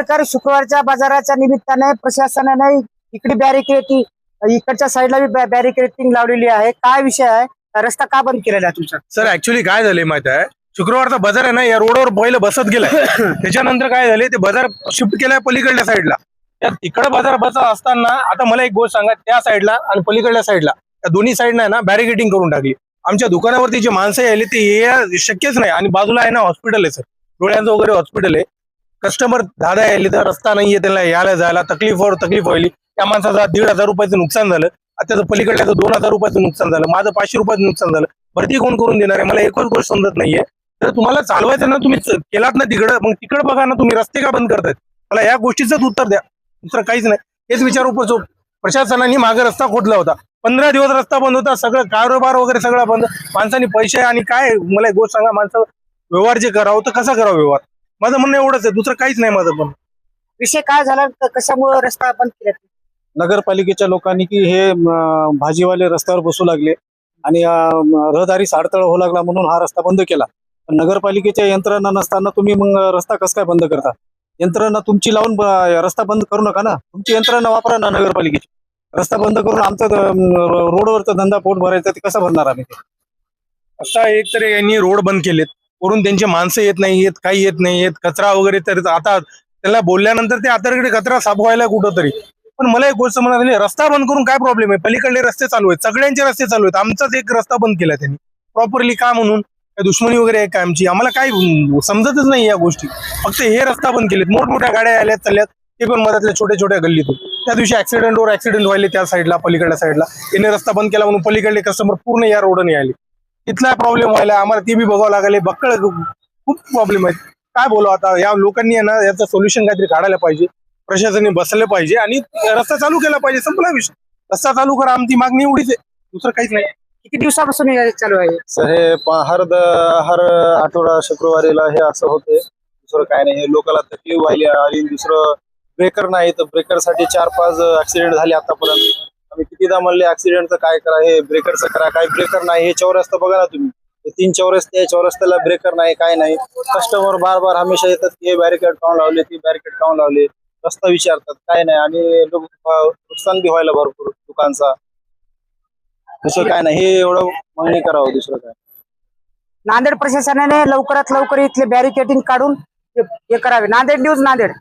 सरकार शुक्रवारच्या बाजाराच्या निमित्ताने प्रशासनाने इकडे बॅरिकेडिंग, इकडच्या साईडला बी बॅरिकेडिंग लावलेली आहे. काय विषय आहे? रस्ता का बंद केलेला आहे तुमचा? सर ऍक्च्युली काय झाले माहिती आहे, शुक्रवारचा बाजार आहे ना, या रोडवर पहिलं बसत गेलाय. त्याच्यानंतर काय झाले, ते बाजार शिफ्ट केलाय पलीकडल्या साईडला. तिकडे बाजार बसत असताना आता मला एक गोष्ट सांगा, त्या साईडला आणि पलीकडल्या साईडला त्या दोन्ही साईडला ना बॅरिकेडिंग करून टाकली. आमच्या दुकानावरती जे माणसं आले ते ये शक्यच नाही. आणि बाजूला आहे ना हॉस्पिटल आहे सर, डोळ्यांचं वगैरे हॉस्पिटल आहे. कस्टमर दादा यायले तर रस्ता नाहीये, त्यांना यायला जायला तकलीफ व्हायली. त्या माणसाचा 1,500 रुपयाचं नुकसान झालं. त्याचं पलीकडल्याचं 2,000 रुपयाचं नुकसान झालं. माझं 500 रुपयाचं नुकसान झालं. भरती कोण करून देणार आहे? मला एकच गोष्ट समजत नाहीये. तर तुम्हाला चालवायचं ना, तुम्ही केलात ना तिकडं, मग तिकडं बघा ना, तुम्ही रस्ते का बंद करतायत? मला या गोष्टीच उत्तर द्या, दुसरं काहीच नाही. हेच विचारू. प्रशासनाने मागे रस्ता खोदला होता, 15 दिवस रस्ता बंद होता, सगळं कारोबार वगैरे सगळं बंद. माणसांनी पैसे आणि काय, मला एक गोष्ट सांगा, माणसं व्यवहार जे करावं तर कसा करावं व्यवहार? माझं म्हणणं एवढंच आहे, दुसरं काहीच नाही माझं. पण विषय काय झाला, कशामुळे रस्ता बंद केला? नगरपालिकेच्या लोकांनी की हे भाजीवाले रस्त्यावर बसू लागले आणि रहदारीस अडथळा होऊ लागला म्हणून हा रस्ता बंद केला. पण नगरपालिकेच्या यंत्रणा नसताना तुम्ही मग रस्ता कसं काय बंद करता? यंत्रणा तुमची लावून रस्ता बंद करू नका ना, तुमची यंत्रणा वापरा ना नगरपालिकेची. रस्ता बंद करून आमचा रोडवरचा धंदा पोट भरायचा, ते कसं भरणार आम्ही? असा एक तर यांनी रोड बंद केलेत, वरून त्यांचे माणसं येत नाही, काही येत नाही, कचरा वगैरे. तर आता त्याला बोलल्यानंतर ते आता कचरा साफ व्हायला कुठं तरी. पण मला एक गोष्ट म्हणा, रस्ता बंद करून काय प्रॉब्लेम आहे? पलीकडले रस्ते चालू आहेत, सगळ्यांचे रस्ते चालू आहेत. आमचाच एक रस्ता बंद केला त्यांनी प्रॉपरली का? म्हणून काय दुश्मनी वगैरे आहे काय आमची? आम्हाला काय समजतच नाही या गोष्टी. फक्त हे रस्ता बंद केलेत. मोठमोठ्या गाड्या आल्यात चालल्यात, ते पण मधातल्या छोट्या गल्लीतून. त्या दिवशी ऍक्सिडेंट व्हायले त्या साईडला, पलीकडल्या साईडला. त्याने रस्ता बंद केला म्हणून पलीकडले कस्टमर पूर्ण या रोडने आले. इथला प्रॉब्लेम व्हायला आम्हाला ते बी बघावं लागले. बक्कळ खूप प्रॉब्लेम आहेत. काय बोलू आता, या लोकांनी ना याचं सोल्युशन काहीतरी काढायला पाहिजे. प्रशासनाने बसले पाहिजे आणि रस्ता चालू केला पाहिजे. संपला विषय. रस्ता चालू करा, आमची मागणी एवढीच आहे, दुसरं काहीच नाही. किती दिवसापासून हे चालू आहे? हे हर आठवडा शुक्रवारीला हे असं होते, दुसरं काय नाही. हे लोकांना तकलीफ व्हायली आणि दुसरं ब्रेकर नाही, तर ब्रेकरसाठी 4-5 ऍक्सिडेंट झाले आतापर्यंत. आम्ही कितीदा म्हणले ऍक्सिडेंटचं काय करा, हे ब्रेकरचं करा. काही ब्रेकर नाही. हे चौरस्ता बघा ना तुम्ही, 3 चौरस्ते आहे, चौरस्त्याला ब्रेकर नाही, काय नाही. कस्टमर बार हमेशा येतात, हे बॅरिकेड काऊन लावले, ती बॅरिकेड काऊन लावले, रस्ता विचारतात, काय नाही. आणि नुकसान बी व्हायला भरपूर दुकानचा. दुसरं काय नाही, हे एवढं मागणी करावं, दुसरं काय. नांदेड प्रशासनाने लवकरात लवकर इथले बॅरिकेडिंग काढून हे करावे. नांदेड न्यूज, नांदेड.